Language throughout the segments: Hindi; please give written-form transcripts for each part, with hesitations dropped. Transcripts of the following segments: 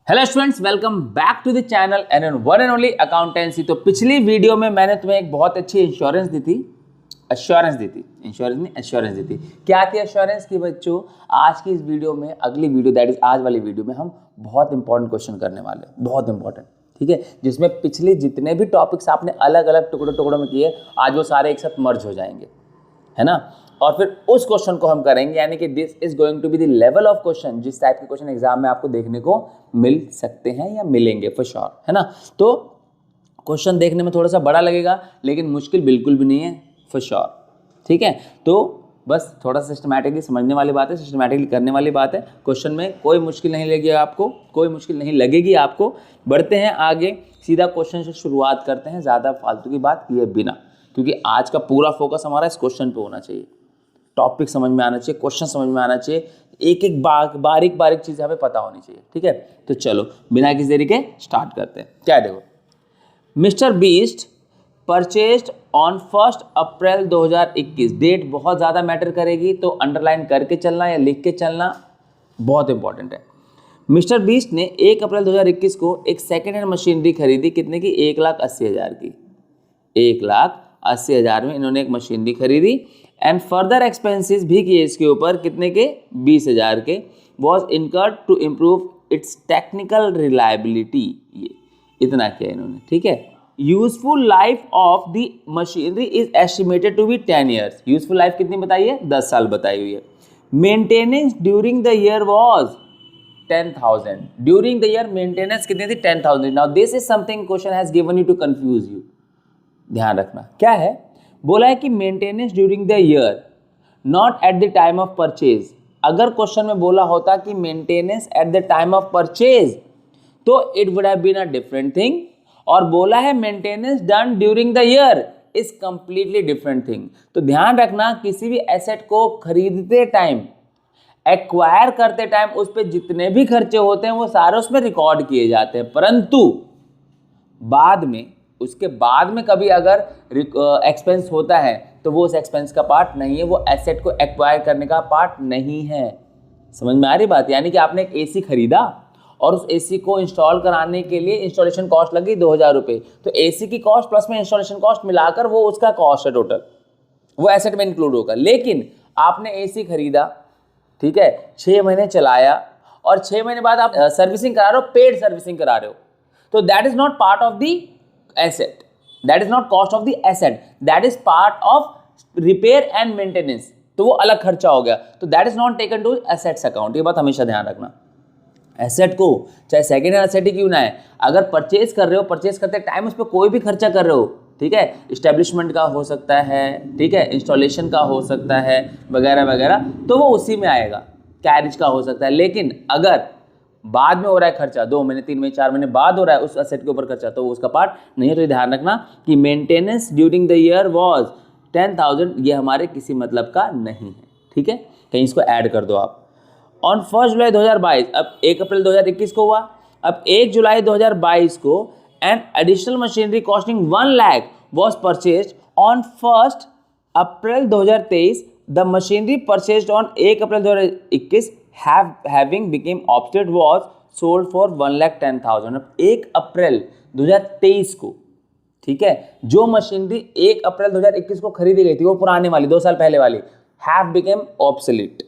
Hello students, welcome back to the channel and one and only accountancy. तो पिछली वीडियो में मैंने तुम्हें एक बहुत अच्छी एश्योरेंस दी थी। क्या थी एश्योरेंस की बच्चों? आज की इस वीडियो में, अगली वीडियो दैट इज आज वाली वीडियो में हम बहुत इंपॉर्टेंट क्वेश्चन करने वाले हैं, बहुत इंपॉर्टेंट, ठीक है, जिसमें पिछले जितने भी टॉपिक्स आपने अलग अलग टुकड़ों में किए, आज वो सारे एक साथ मर्ज हो जाएंगे, है ना। और फिर उस क्वेश्चन को हम करेंगे, यानी कि this is going to be the level of question जिस टाइप के क्वेश्चन एग्जाम में आपको देखने को मिल सकते हैं या मिलेंगे फॉर श्योर, है ना। तो क्वेश्चन देखने में थोड़ा सा बड़ा लगेगा लेकिन मुश्किल बिल्कुल भी नहीं है फॉर श्योर, ठीक है। तो बस थोड़ा सिस्टमैटिकली समझने वाली बात है, सिस्टमैटिकली करने वाली बात है। क्वेश्चन में कोई मुश्किल नहीं लगेगी आपको, कोई मुश्किल नहीं लगेगी आपको। बढ़ते हैं आगे, सीधा क्वेश्चन से शुरुआत करते हैं, ज़्यादा फालतू की बात किए बिना, क्योंकि आज का पूरा फोकस हमारा इस क्वेश्चन पे होना चाहिए। टॉपिक समझ में आना चाहिए, क्वेश्चन समझ में आना चाहिए, एक एक बारीक बारीक चीज़ें हमें पता होनी चाहिए, ठीक है। तो चलो बिना किसी देरी के स्टार्ट करते हैं। क्या है, देखो, Mister Beast purchased on 1 April 2021। Date बहुत ज़्यादा मैटर करेगी, तो अंडरलाइन करके चलना या लिख के चलना बहुत इंपॉर्टेंट है। मिस्टर बीस्ट ने 1 अप्रैल 2021 को एक सेकेंड हैंड मशीनरी खरीदी, कितने की? 1,80,000 की। 1,80,000 में इन्होंने एक मशीनरी खरीदी एंड फर्दर एक्सपेंसेस भी किए इसके ऊपर, कितने के? 20,000 के। Was incurred to improve its technical reliability. ये इतना किया इन्होंने, ठीक है। Useful life of the machinery is estimated to be 10 years. Useful life कितनी बताई है? 10 साल बताई हुई है। Maintenance during the year was 10,000। During the year maintenance कितनी थी? 10,000। Now this is something question has given you to confuse you. ध्यान रखना क्या है, बोला है कि maintenance during the year, not at the time of purchase. अगर क्वेश्चन में बोला होता कि maintenance at the time of purchase, तो it would have been a different thing. और बोला है maintenance done during the year, is completely different thing. तो ध्यान रखना, किसी भी एसेट को खरीदते टाइम, एक्वायर करते टाइम, उस पर जितने भी खर्चे होते हैं वो सारे उसमें रिकॉर्ड किए जाते हैं, परंतु बाद में, उसके बाद में कभी अगर एक्सपेंस होता है तो वो उस एक्सपेंस का पार्ट नहीं है, वो एसेट को एक्वायर करने का पार्ट नहीं है। समझ में आ रही बात? यानी कि आपने एक एसी खरीदा और उस एसी को इंस्टॉल कराने के लिए इंस्टॉलेशन कॉस्ट लगी 2,000 रुपये, तो एसी की कॉस्ट प्लस में इंस्टॉलेशन कॉस्ट मिलाकर वो उसका कॉस्ट है टोटल, वो एसेट में इंक्लूड होगा। लेकिन आपने एसी खरीदा, ठीक है, 6 महीने चलाया और 6 महीने बाद आप सर्विसिंग करा रहे हो, पेड सर्विसिंग करा रहे हो, तो that is not part of the asset, that is not cost of the asset, that is part of repair and maintenance, तो वो अलग खर्चा हो गया, तो that is not taken to assets account। ये बात हमेशा ध्यान रखना। एसेट को चाहे सेकेंड हैंड एसेट ही क्यों ना है, अगर परचेज कर रहे हो, परचेज करते टाइम उस पर कोई भी खर्चा कर रहे हो, ठीक है, इस्टेब्लिशमेंट का हो सकता है, ठीक है, इंस्टॉलेशन का हो सकता है, वगैरह वगैरह, तो वो उसी में आएगा। कैरेज का हो सकता है। लेकिन अगर बाद में हो रहा है खर्चा, 2 महीने 3 महीने 4 महीने बाद हो रहा है उस एसेट के ऊपर खर्चा, तो वो उसका पार्ट नहीं है। तो ध्यान रखना कि maintenance during the year was 10,000, ये हमारे किसी मतलब का नहीं है, ठीक है, कहीं इसको ऐड कर दो आप। ऑन 1 जुलाई 2022, अब 1 अप्रैल 2021 को हुआ, अब 1 जुलाई 2022 को an additional machinery costing 1 lakh was purchase on 1 April 2023। The machinery purchase on 1 April 2021 having became obsolete was sold for 1,10,000। 1 April 2023 को, ठीक है, जो मशीनरी 1 अप्रैल 2021 को खरीदी गई थी, वो पुराने वाली 2 साल पहले वाली, have became obsolete,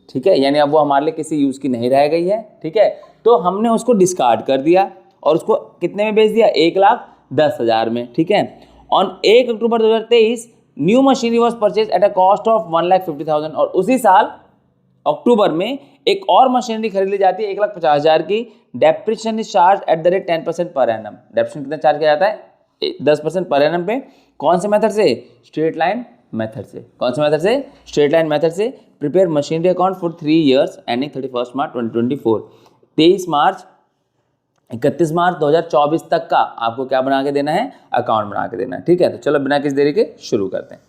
ठीक है, यानी अब वो हमारे लिए किसी यूज की नहीं रह गई है, ठीक है, तो हमने उसको डिस्कार्ड कर दिया और उसको कितने में बेच दिया? 1,10,000 में, ठीक है। On 1 October 2023 new machinery was purchase at a cost of 1,50,000, और उसी साल अक्टूबर में एक और मशीनरी खरीद ली जाती है 1,50,000 की। Depreciation is charge at the rate 10% per annum. Depreciation कितना चार्ज किया जाता है? 10% पर एनम पे। कौन से मेथड से? स्ट्रेट लाइन मेथड से। कौन से मेथड से? स्ट्रेट लाइन मेथड से। Prepare machinery account for 3 years ending 31 मार्च 2024। 31 मार्च 31 मार्च 2024 तक का आपको क्या बना के देना है? अकाउंट बना के देना है, ठीक है। तो चलो बिना किसी देरी के शुरू करते हैं।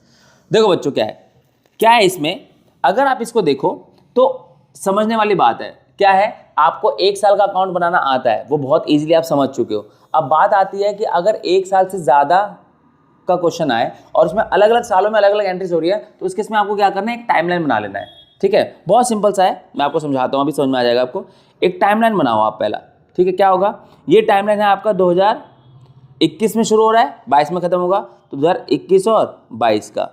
देखो बच्चों, क्या है इसमें, अगर आप इसको देखो तो समझने वाली बात है। क्या है, आपको 1 साल का अकाउंट बनाना आता है, वो बहुत इजीली आप समझ चुके हो। अब बात आती है कि अगर 1 साल से ज़्यादा का क्वेश्चन आए और उसमें अलग अलग सालों में अलग अलग एंट्रीज हो रही है, तो उस केस में आपको क्या करना है? एक टाइमलाइन बना लेना है, ठीक है। बहुत सिंपल सा है, मैं आपको समझाता हूँ, अभी समझ में आ जाएगा आपको। एक टाइमलाइन बनाओ आप पहला, ठीक है, क्या होगा, ये टाइमलाइन है आपका 2021 में शुरू हो रहा है, 22 में खत्म होगा, तो 2021 और 22 का।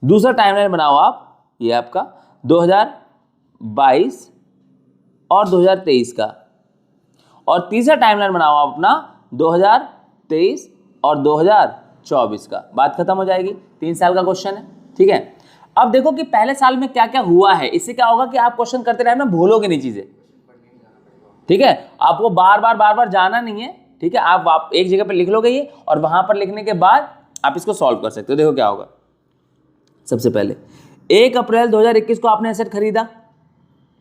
दूसरा टाइमलाइन बनाओ आप, ये आपका 2022 और 2023 का। और तीसरा टाइमलाइन बनाओ आप अपना 2023 और 2024 का। बात खत्म हो जाएगी। 3 साल का क्वेश्चन है, ठीक है। अब देखो कि पहले साल में क्या क्या हुआ है, इससे क्या होगा कि आप क्वेश्चन करते रहे ना, भूलोगे नहीं चीजें, ठीक है। आपको बार बार जाना नहीं है, ठीक है। आप एक जगह पर लिख लोगे ये, और वहां पर लिखने के बाद आप इसको सॉल्व कर सकते हो। देखो क्या होगा, सबसे पहले 1 अप्रैल 2021 को आपने एसेट खरीदा,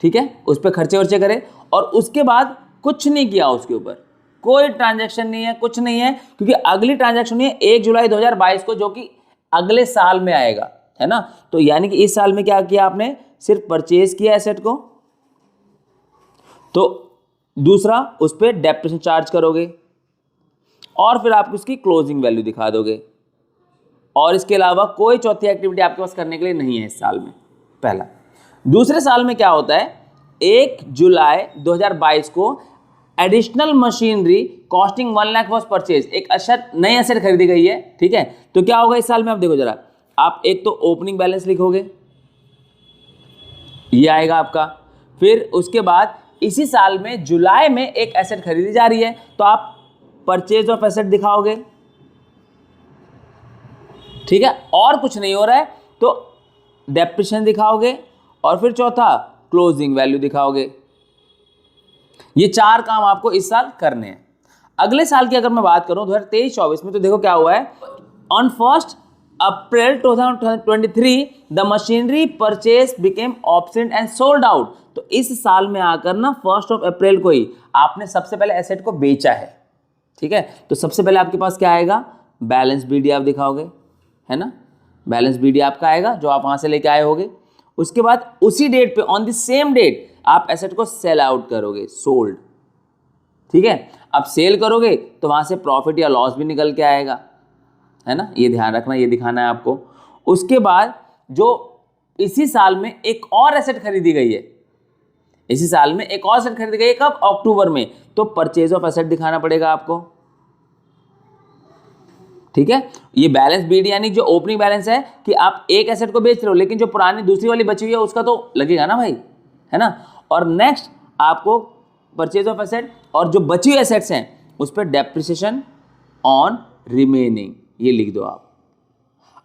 ठीक है, उस पर खर्चे वर्चे करे, और उसके बाद कुछ नहीं किया, उसके ऊपर कोई ट्रांजैक्शन नहीं है, कुछ नहीं है, क्योंकि अगली ट्रांजैक्शन नहीं है 1 जुलाई 2022 को, जो कि अगले साल में आएगा, है ना। तो यानी कि इस साल में क्या किया आपने, सिर्फ परचेज किया एसेट को, तो दूसरा उस पर डेप्रिसिएशन चार्ज करोगे, और फिर आप उसकी क्लोजिंग वैल्यू दिखा दोगे, और इसके अलावा कोई चौथी एक्टिविटी आपके पास करने के लिए नहीं है इस साल में, पहला। दूसरे साल में क्या होता है, 1 जुलाई 2022 को additional machinery costing 1 lakh was purchase, एक एसेट, नई एसेट खरीदी गई है, ठीक है। तो क्या होगा इस साल में, आप देखो जरा, आप एक तो ओपनिंग बैलेंस लिखोगे, ये आएगा आपका। फिर उसके बाद इसी साल में जुलाई में एक एसेट खरीदी जा रही है, तो आप परचेज ऑफ एसेट दिखाओगे, ठीक है। और कुछ नहीं हो रहा है तो डेप्रिसिएशन दिखाओगे, और फिर चौथा क्लोजिंग वैल्यू दिखाओगे। ये 4 काम आपको इस साल करने हैं। अगले साल की अगर मैं बात करूं 2023-24 में, तो देखो क्या हुआ है, on 1 April 2023 the machinery purchase became obsolete and sold out. तो इस साल में आकर ना 1 अप्रैल को ही आपने सबसे पहले एसेट को बेचा है, ठीक है। तो सबसे पहले आपके पास क्या आएगा, बैलेंस बीडी आप दिखाओगे, है ना, बैलेंस बीडी आपका आएगा जो आप वहां से लेके आए होगे। उसके बाद उसी डेट पे, ऑन द सेम डेट, आप एसेट को सेल आउट करोगे, सोल्ड, ठीक है। अब सेल करोगे तो वहां से प्रॉफिट या लॉस भी निकल के आएगा, है ना, ये ध्यान रखना, ये दिखाना है आपको। उसके बाद जो इसी साल में एक और एसेट खरीदी गई है, इसी साल में एक और एसेट खरीदी गई है, कब, अक्टूबर में, तो परचेज ऑफ एसेट दिखाना पड़ेगा आपको, ठीक है। ये बैलेंस बीडी यानी जो ओपनिंग बैलेंस है कि आप एक एसेट को बेच रहे हो, लेकिन जो पुरानी दूसरी वाली बची हुई है उसका तो लगेगा ना भाई, है ना। और नेक्स्ट आपको परचेज ऑफ एसेट, और जो बची हुई एसेट्स हैं उस पर डेप्रिसिएशन ऑन रिमेनिंग, ये लिख दो आप।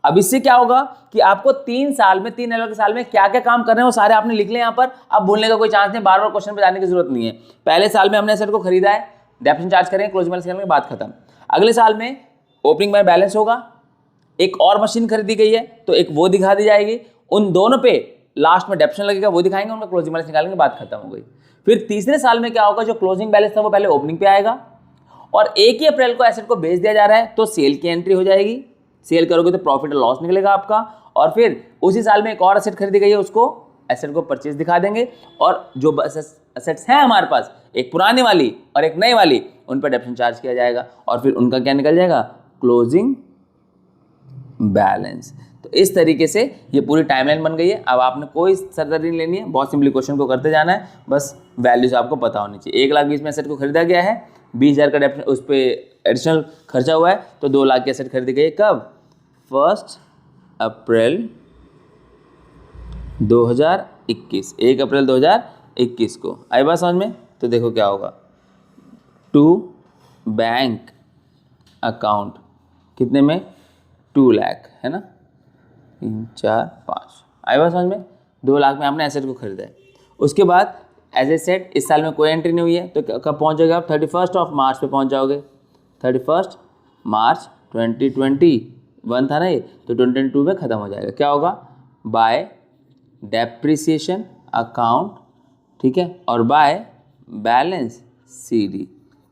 अब इससे क्या होगा कि आपको 3 साल में, 3 अलग साल में क्या क्या काम करने हैं वो सारे आपने लिख ले यहाँ पर। अब भूलने का कोई चांस नहीं, बार बार क्वेश्चन पे जाने की जरूरत नहीं है। पहले साल में हमने एसेट को खरीदा है, डेप्रिसिएशन चार्ज करेंगे, क्लोजिंग बैलेंस करेंगे, बात खत्म। अगले साल में ओपनिंग में बैलेंस होगा, एक और मशीन खरीदी गई है तो एक वो दिखा दी जाएगी, उन दोनों पे लास्ट में डेप्रिसिएशन लगेगा, वो दिखाएंगे, उनका क्लोजिंग बैलेंस निकालेंगे, बात खत्म हो गई। फिर तीसरे साल में क्या होगा, जो क्लोजिंग बैलेंस था वो पहले ओपनिंग पे आएगा, और 1 ही अप्रैल को एसेट को बेच दिया जा रहा है तो सेल की एंट्री हो जाएगी, सेल करोगे तो प्रॉफिट और लॉस निकलेगा आपका। और फिर उसी साल में एक और एसेट खरीदी गई है, उसको एसेट को परचेज दिखा देंगे, और जो एसेट्स हैं हमारे पास, एक पुरानी वाली और एक नई वाली, उन पर डेप्रिसिएशन चार्ज किया जाएगा, और फिर उनका क्या निकल जाएगा, क्लोजिंग बैलेंस। तो इस तरीके से ये पूरी टाइमलाइन बन गई है। अब आपने कोई सरदर्दी नहीं लेनी है, बहुत सिंपली क्वेश्चन को करते जाना है, बस वैल्यूज आपको पता होनी चाहिए। 1,20,000 में एसेट को खरीदा गया है, 20,000 का डेप्रिसिएशन उस पर एडिशनल खर्चा हुआ है, तो 2 लाख की एसेट खरीदी गई है, कब, 1 अप्रैल 2021, 1 अप्रैल 2021 को। आई बात समझ में। तो देखो क्या होगा, टू बैंक अकाउंट कितने में, 2 लाख, है ना, 3, 4, 5, आई बात समझ में। 2 लाख में आपने एसेट को खरीदा है। उसके बाद एज ए सेट इस साल में कोई एंट्री नहीं हुई है, तो कब पहुंच जाओगे आप, 31 मार्च पे पहुंच जाओगे। 31 मार्च 2021 था ना ये, तो 2022 में ख़त्म हो जाएगा। क्या होगा, बाय डेप्रिसिएशन अकाउंट, ठीक है, और by balance CD,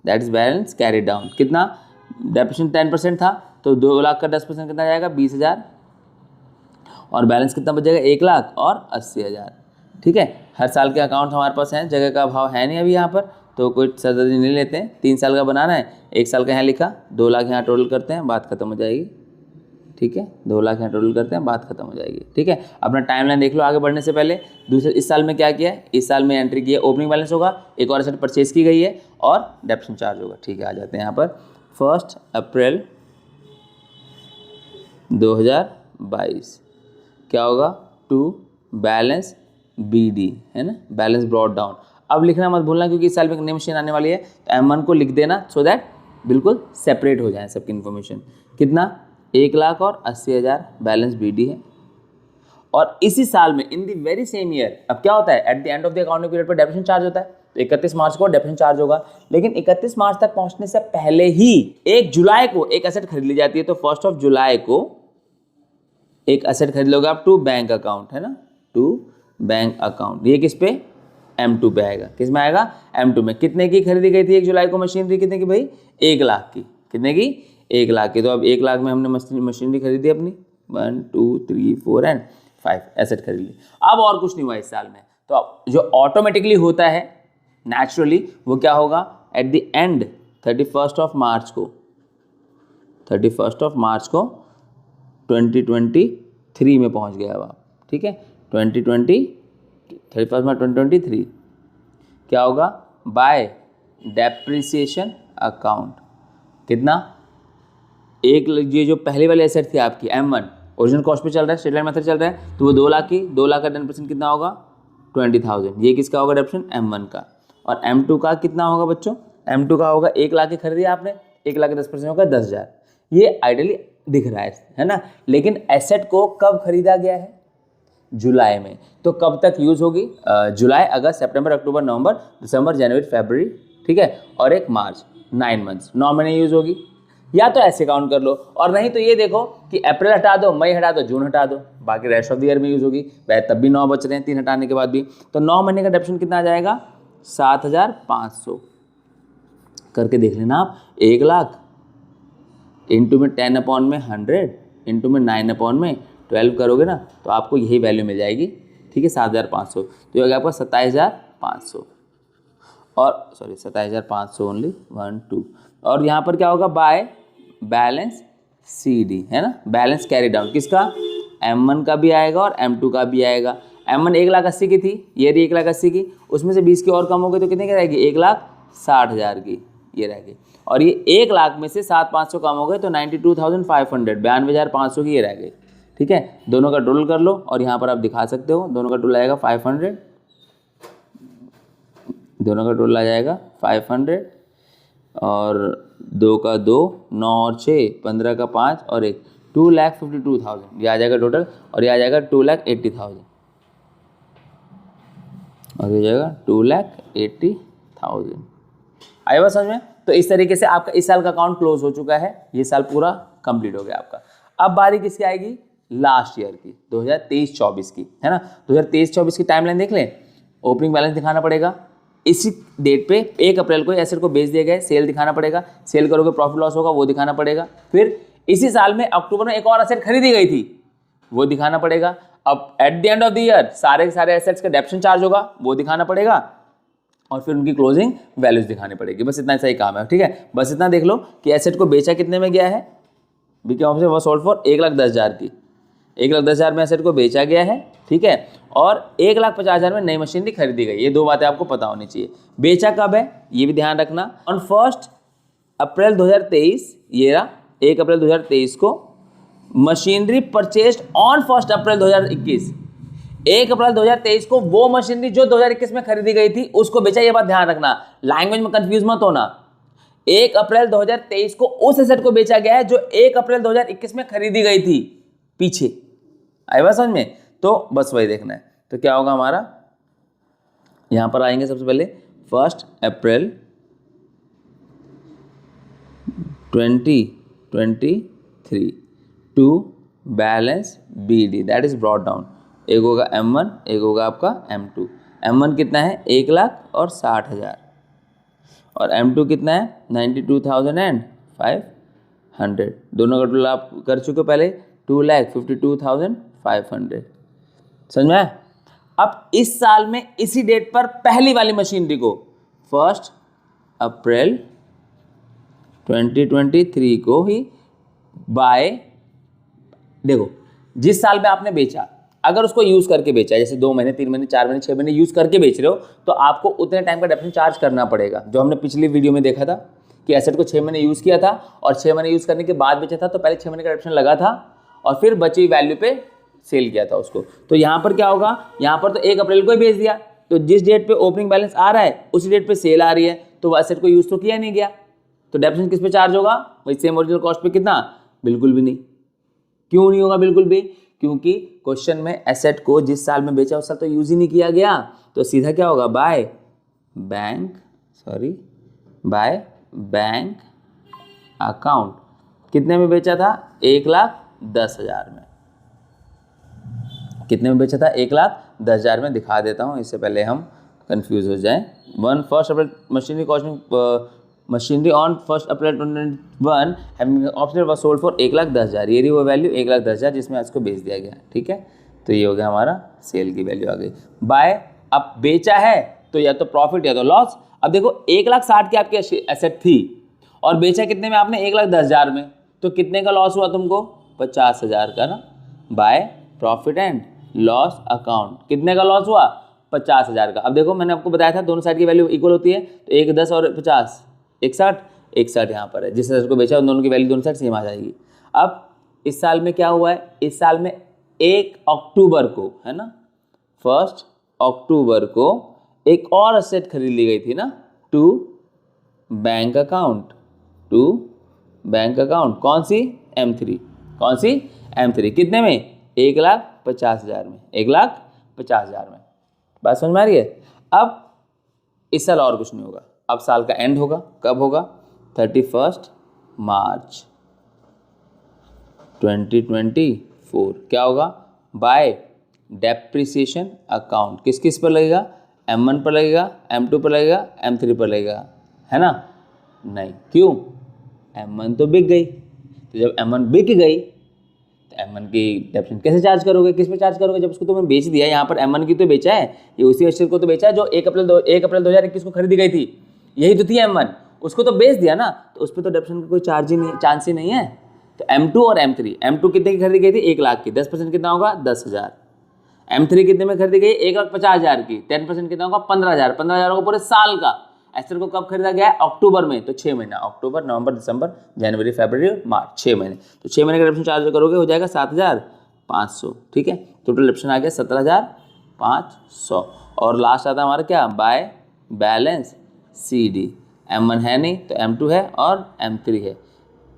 that is balance carry down. कितना, डेप्रिसिएशन 10% था, तो 2 लाख का 10% कितना जाएगा, 20,000, और बैलेंस कितना बचेगा, 1 लाख और 80,000, ठीक है। हर साल के अकाउंट हमारे पास हैं, जगह का अभाव है नहीं अभी यहाँ पर, तो कोई सरदर्दी नहीं लेते हैं। 3 साल का बनाना है, 1 साल का यहाँ लिखा, 2 लाख यहाँ टोटल करते हैं, बात खत्म हो जाएगी, ठीक है, 2 लाख यहाँ टोटल करते हैं, बात खत्म हो जाएगी। ठीक है, अपना टाइमलाइन देख लो आगे बढ़ने से पहले। दूसरे इस साल में क्या किया है, इस साल में एंट्री की है, ओपनिंग बैलेंस होगा, एक और एसेट परचेज की गई है और डेप्शन चार्ज होगा। ठीक है, आ जाते हैं यहाँ पर 1 अप्रैल 2022 क्या होगा, टू बैलेंस BD है ना, बैलेंस ब्रॉट डाउन। अब लिखना मत भूलना क्योंकि इस साल में एक नई मशीन आने वाली है, तो M1 को लिख देना सो दैट बिल्कुल सेपरेट हो जाए सबकी इन्फॉर्मेशन। कितना, 1,80,000 बैलेंस BD है। और इसी साल में इन दी वेरी सेम ईयर अब क्या होता है, at the end of the accounting period पर डेप्रिसिएशन चार्ज होता है, तो 31 मार्च को डेप्रिसिएशन चार्ज होगा। लेकिन 31 मार्च तक पहुंचने से पहले ही 1 जुलाई को एक एसेट खरीद ली जाती है, तो 1 जुलाई को एक एसेट खरीद लोगे आप टू बैंक अकाउंट, है ना, टू बैंक अकाउंट। ये किस पे, M2 पे आएगा। किस में आएगा, M2 में। कितने की खरीदी गई थी 1 जुलाई को मशीनरी, कितने की भाई, 1 लाख की। कितने की, 1 लाख की। तो अब 1 लाख में हमने मशीनरी खरीदी अपनी, 1 2 3 4 एंड 5 एसेट खरीद ली। अब और कुछ नहीं हुआ इस साल में, तो अब जो ऑटोमेटिकली होता है नेचुरली वो क्या होगा, एट द एंड 31 मार्च को 2023 में पहुंच गया अब आप। ठीक है, 31 मार्च 2023 क्या होगा, बाय डेप्रिसिएशन अकाउंट। कितना, एक ये जो पहले वाली एसेट थी आपकी M1 ओरिजिनल कॉस्ट पे चल रहा है, स्ट्रेट लाइन मेथड चल रहा है, तो वो 2 लाख की, 2 लाख का 10% कितना होगा, 20,000। ये किसका होगा डेप्रिसिएशन, M1 का। और M2 का कितना होगा बच्चों, M2 का होगा 1 लाख की खरीदी आपने, 1 लाख के 10% होगा 10,000। ये आइडियली दिख रहा है ना, लेकिन एसेट को कब खरीदा गया है, जुलाई में। तो कब तक यूज होगी, जुलाई, अगस्त, सितंबर, अक्टूबर, नवंबर, दिसंबर, जनवरी, फरवरी, ठीक है, और एक मार्च, 9 मंथ्स, 9 महीने यूज होगी। या तो ऐसे काउंट कर लो, और नहीं तो ये देखो कि अप्रैल हटा दो, मई हटा दो, जून हटा दो, बाकी रेस्ट ऑफ द ईयर में यूज होगी। वह तब भी 9 बच रहे हैं 3 हटाने के बाद भी। तो 9 महीने का डेप्रिसिएशन कितना आ जाएगा, 7,500 करके देख लेना आप। 1 लाख इंटू में 10/100 इंटू में 9/12 करोगे ना, तो आपको यही वैल्यू मिल जाएगी। ठीक है, 7,500। तो ये हो गया आपका 27,500, और सॉरी 27,500 ओनली 1 2। और यहाँ पर क्या होगा, बाय बैलेंस CD है ना, बैलेंस कैरी डाउन किसका, M1 का भी आएगा और M2 का भी आएगा। M1 1,80,000 की थी, ये रही 1,80,000 की, उसमें से 20 की और कम हो गई तो कितने की रहेगी, 1,60,000 की ये रहेगी। और ये 1 लाख में से 7,500 कम हो गए तो 92,500, 92,500 की ये रह गई। ठीक है, दोनों का टोटल कर लो और यहाँ पर आप दिखा सकते हो, दोनों का टोटल आएगा 500, दोनों का टोटल आ जाएगा 500, और 2 का 2, 9 और 6, 15 का 5 और 1, 2,52,000 ये आ जाएगा टोटल। और ये आ जाएगा 2,80,000, और ये जाएगा 2,80,000। आया बात समझ में। तो इस तरीके से आपका इस साल का अकाउंट क्लोज हो चुका है, ये साल पूरा कंप्लीट हो गया आपका। अब बारी किसकी आएगी, लास्ट ईयर की, 2023-24 की, है ना। 2023-24 की टाइमलाइन देख लें। ओपनिंग बैलेंस दिखाना पड़ेगा, इसी डेट पे 1 अप्रैल को एसेट को बेच दिया गया, सेल दिखाना पड़ेगा, सेल करोगे प्रॉफिट लॉस होगा वो दिखाना पड़ेगा। फिर इसी साल में अक्टूबर में एक और एसेट खरीदी गई थी वो दिखाना पड़ेगा। अब at the end of the year सारे के सारे एसेट्स का डेप्रिसिएशन चार्ज होगा वो दिखाना पड़ेगा, और फिर उनकी क्लोजिंग वैल्यूज दिखानी पड़ेगी। बस इतना सही काम है। ठीक है, बस इतना देख लो कि एसेट को बेचा कितने में गया है, बीके ऑफ से वो सोल्ड फॉर 1,10,000 की, 1,10,000 में एसेट को बेचा गया है। ठीक है, और 1,50,000 में नई मशीनरी खरीदी गई। ये 2 बातें आपको पता होनी चाहिए। बेचा कब है ये भी ध्यान रखना, ऑन 1 अप्रैल 2023, ये रहा 1 अप्रैल 2023 को। Machinery purchased on 1 April 2021, 1 April 2023 को वो मशीनरी जो 2021 में खरीदी गई थी उसको बेचा। ये बात ध्यान रखना, लैंग्वेज में कंफ्यूज मत होना। 1 अप्रैल 2023 को उस एसेट को बेचा गया है जो 1 अप्रैल 2021 में खरीदी गई थी पीछे। आई बात समझ में। तो बस वही देखना है। तो क्या होगा हमारा, यहां पर आएंगे सबसे पहले 1 April 2023 to balance BD that is brought down. एक होगा M1, एक होगा आपका M2। M1 कितना है, 1,60,000 और M2 कितना है, 92,500। दोनों का टोटल आप कर चुके हो पहले, 2,52,500। समझ में आया। अब इस साल में इसी डेट पर पहली वाली मशीनरी को 1 अप्रैल 2023 को ही बाय देखो जिस साल में आपने बेचा, अगर उसको यूज़ करके बेचा है, जैसे 2 महीने 3 महीने 4 महीने 6 महीने यूज़ करके बेच रहे हो, तो आपको उतने टाइम का डेप्रिसिएशन चार्ज करना पड़ेगा। जो हमने पिछली वीडियो में देखा था कि एसेट को 6 महीने यूज़ किया था और 6 महीने यूज़ करने के बाद बेचा था, तो पहले 6 महीने का डेप्रिसिएशन लगा था और फिर बची वैल्यू पे सेल किया था उसको। तो यहाँ पर क्या होगा, यहाँ पर तो 1 अप्रैल को ही बेच दिया, तो जिस डेट पे ओपनिंग बैलेंस आ रहा है उसी डेट पे सेल आ रही है, तो वो एसेट को यूज़ तो किया नहीं गया, तो डेप्रिसिएशन किस पे चार्ज होगा, वही सेम ओरिजिनल कॉस्ट पे। कितना? बिल्कुल भी नहीं। क्यों नहीं होगा बिल्कुल भी? क्योंकि क्वेश्चन में एसेट को जिस साल में बेचा उस साल तो यूज ही नहीं किया गया, तो सीधा क्या होगा, बाय बैंक अकाउंट। कितने में बेचा था? 1,10,000 में। कितने में बेचा था? 1,10,000 में। दिखा देता हूँ इससे पहले हम कंफ्यूज हो जाएं। 1 April machinery on 1 April 2021 having option was sold for 1,10,000। ये रही वो वैल्यू 1,10,000 जिसमें इसको बेच दिया गया। ठीक है, तो ये हो गया हमारा सेल की वैल्यू आ गई। बाय, अब बेचा है तो या तो प्रॉफिट या तो लॉस। अब देखो 1,60,000 की आपकी एसेट थी और बेचा कितने में आपने? 1,10,000 में, तो कितने का लॉस हुआ तुमको? 50,000 का ना। By profit and loss account कितने का लॉस हुआ? 50,000 का। अब देखो मैंने आपको बताया था दोनों साइड की वैल्यू इक्वल होती है, तो 1 10 और 50 61 यहाँ पर है। जिस एसेट को बेचा उन दोनों की वैल्यू दोनों साइड सेम आ जाएगी। अब इस साल में क्या हुआ है? इस साल में 1 अक्टूबर को, है ना, 1 अक्टूबर को एक और एसेट खरीद ली गई थी ना, टू बैंक अकाउंट। कौन सी? M3। कौन सी? M3। कितने में? 1,50,000 में। 1,50,000 में। बात समझ में आ रही है? अब इस साल और कुछ नहीं होगा, अब साल का एंड होगा। कब होगा? 31 मार्च 2024। क्या होगा? बाय डेप्रिसिएशन अकाउंट किस किस पर लगेगा? M1 पर लगेगा, M2 पर लगेगा, M3 पर लगेगा, है ना? नहीं। क्यों? M1 तो बिक गई, तो जब M1 बिक गई तो M1 की डेप्रिसिएशन कैसे चार्ज करोगे? किस पे चार्ज करोगे? जब उसको तुमने बेच दिया। यहाँ पर M1 की तो बेचा है, ये उसी एसेट को तो बेचा है जो 1 अप्रैल 2021 को खरीदी गई थी, यही तो थी M1, उसको तो बेच दिया ना, तो उस पर तो डेप्रिसिएशन का कोई चार्ज ही नहीं, चांस ही नहीं है। तो M2 और M3, M2 कितने की खरीदी गई थी? 1,00,000 की, 10% कितना होगा? 10,000। M3 कितने में खरीदी गई? 1,50,000 की, 10% कितना होगा? 15,000। 15,000 को पूरे साल का। एसेट को कब खरीदा गया है? अक्टूबर में, तो 6 महीना, अक्टूबर नवंबर दिसंबर जनवरी फरवरी मार्च, 6 महीने। तो 6 महीने का डेप्रिसिएशन चार्ज करोगे हो जाएगा 7,500। ठीक है, टोटल डेप्रिसिएशन आ गया 17,500। और लास्ट आता है हमारा क्या? By balance CD। M1 है नहीं तो M2 है और M3 है।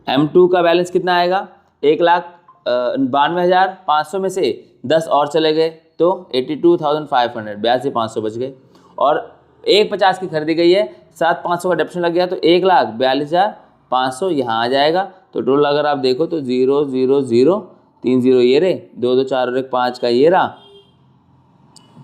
M2 का बैलेंस कितना आएगा? 1,92,500 में से 10 और चले गए तो 82,500, 82,500 बच गए। और 1,50 की खरीदी गई है, 7,500 का डेप्रिसिएशन लग गया, तो 1,42,500 यहाँ आ जाएगा। तो टोटल अगर आप देखो तो 0 0 0 3 0 ये रहे, 2 2 4 और 1 5 का ये रहा,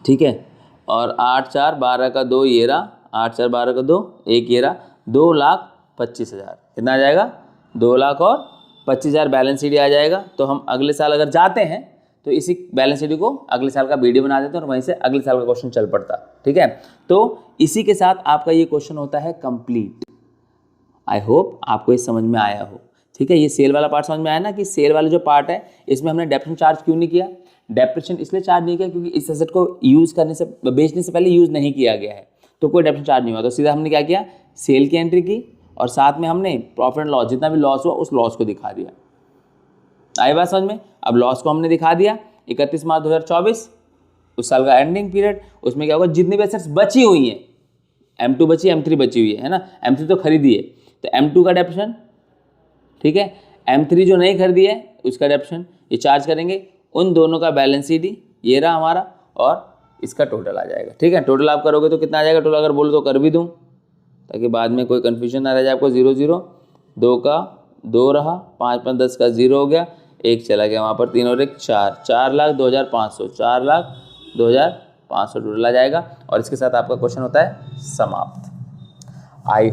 ठीक है, और 8 4 12 का 2 ये रहा, 8 4 12 का 2 1 ये रहा, 2,25,000। कितना आ जाएगा? 2,25,000 बैलेंस शीट आ जाएगा। तो हम अगले साल अगर जाते हैं तो इसी बैलेंस शीट को अगले साल का वीडियो बना देते हैं और वहीं से अगले साल का क्वेश्चन चल पड़ता। ठीक है, तो इसी के साथ आपका ये क्वेश्चन होता है कंप्लीट। आई होप आपको ये समझ में आया हो। ठीक है, ये सेल वाला पार्ट समझ में आया ना, कि सेल वाला जो पार्ट है इसमें हमने डेप्रिसिएशन चार्ज क्यों नहीं किया? डेप्रिसिएशन इसलिए चार्ज नहीं किया क्योंकि इस एसेट को यूज करने से, बेचने से पहले यूज नहीं किया गया है, तो कोई डेप्रिसिएशन चार्ज नहीं हुआ। तो सीधा हमने क्या किया? सेल की एंट्री की और साथ में हमने प्रॉफिट एंड लॉस, जितना भी लॉस हुआ उस लॉस को दिखा दिया। आई बात समझ में? अब लॉस को हमने दिखा दिया 31 मार्च 2024, उस साल का एंडिंग पीरियड। उसमें क्या होगा? जितनी भी एसेट्स बची हुई हैं, M2 बची, M3 बची हुई है ना, M3 तो खरीदी है, तो M2 का डेप्रिसिएशन, ठीक है, M3 जो नहीं खरीदी है उसका डेप्रिसिएशन ये चार्ज करेंगे। उन दोनों का बैलेंस शीट ये रहा हमारा, और इसका टोटल आ जाएगा। ठीक है, टोटल आप करोगे तो कितना आ जाएगा? टोटल अगर बोलो तो कर भी दूँ ताकि बाद में कोई कन्फ्यूजन ना रह जाए आपको। 0 0 2 का 2 रहा, 5 5 10 का 0 हो गया, 1 चला गया वहाँ पर, 3 और 1 4, 4,02,500, 4,02,500 टोटल आ जाएगा। और इसके साथ आपका क्वेश्चन होता है समाप्त। आई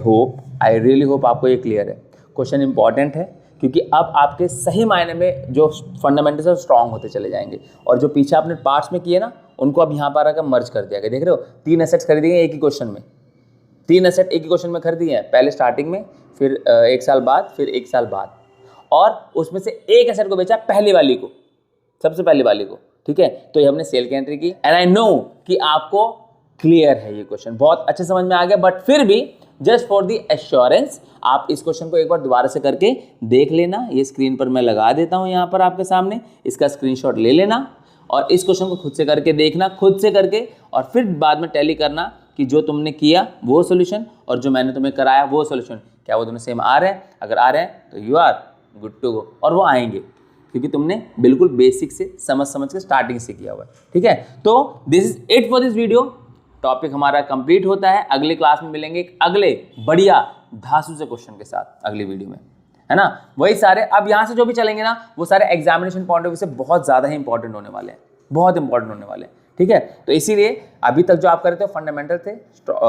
रियली होप आपको ये क्लियर है। क्वेश्चन इंपॉर्टेंट है क्योंकि अब आपके सही मायने में जो फंडामेंटल्स है स्ट्रांग होते चले जाएंगे, और जो पीछे आपने पार्ट्स में किए ना उनको अब यहाँ पर आकर मर्ज कर दिया गया। देख रहे हो, 3 एसेट्स खरीदी गए एक ही क्वेश्चन में, 3 एसेट एक ही क्वेश्चन में खरीदी हैं, पहले स्टार्टिंग में, फिर 1 साल बाद, फिर 1 साल बाद। और उसमें से एक एसेट को बेचा पहली वाली को, सबसे पहली वाली को, ठीक है। तो ये हमने सेल की एंट्री की एंड आई नो कि आपको क्लियर है ये क्वेश्चन, बहुत अच्छे समझ में आ गया, बट फिर भी जस्ट फॉर दी एश्योरेंस आप इस क्वेश्चन को एक बार दोबारा से करके देख लेना। ये स्क्रीन पर मैं लगा देता हूं यहाँ पर आपके सामने, इसका स्क्रीनशॉट ले लेना और इस क्वेश्चन को खुद से करके देखना, खुद से करके, और फिर बाद में टैली करना कि जो तुमने किया वो सोल्यूशन और जो मैंने तुम्हें कराया वो सोल्यूशन, क्या वो दोनों सेम आ रहे हैं? अगर आ रहे हैं तो you are good to go, और वो आएंगे क्योंकि तुमने बिल्कुल बेसिक से समझ के स्टार्टिंग से किया हुआ है, ठीक है। तो this is it for this video. Topic हमारा कंप्लीट होता है। अगले क्लास में मिलेंगे एक अगले बढ़िया धांसू से क्वेश्चन के साथ अगली वीडियो में, है ना। वही सारे अब यहाँ से जो भी चलेंगे ना वो सारे एग्जामिनेशन पॉइंट ऑफ व्यू से बहुत ज़्यादा ही इंपॉर्टेंट होने वाले हैं, बहुत इंपॉर्टेंट होने वाले हैं, ठीक है। तो इसीलिए अभी तक जो आप कर रहे थे फंडामेंटल थे,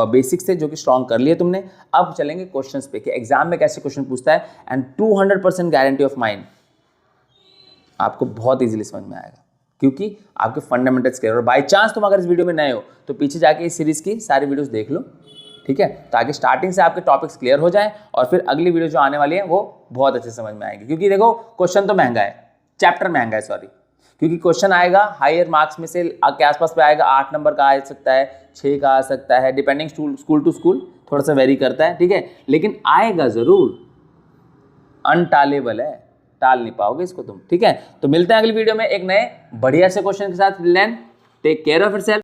बेसिक्स थे जो कि स्ट्रॉन्ग कर लिए तुमने। अब चलेंगे क्वेश्चंस पे कि एग्जाम में कैसे क्वेश्चन पूछता है, एंड 200% गारंटी ऑफ माइंड आपको बहुत इजीली समझ में आएगा क्योंकि आपके फंडामेंटल्स क्लियर। और बाय चांस तुम अगर इस वीडियो में नए हो तो पीछे जाके इस सीरीज की सारी वीडियोस देख लो, ठीक है, ताकि स्टार्टिंग से आपके टॉपिक्स क्लियर हो जाएं और फिर अगली वीडियो जो आने वाली है वो बहुत अच्छे समझ में आएगी। क्योंकि देखो क्वेश्चन तो महंगा है, चैप्टर महंगा है, सॉरी, क्योंकि क्वेश्चन आएगा हायर मार्क्स में से के आसपास पे आएगा, 8 नंबर का आ सकता है, 6 का आ सकता है, डिपेंडिंग स्कूल टू स्कूल थोड़ा सा वेरी करता है, ठीक है, लेकिन आएगा जरूर, अनटालेबल है, टाल नहीं पाओगे इसको तुम, ठीक है। तो मिलते हैं अगली वीडियो में एक नए बढ़िया से क्वेश्चन के साथ। Take care of yourself.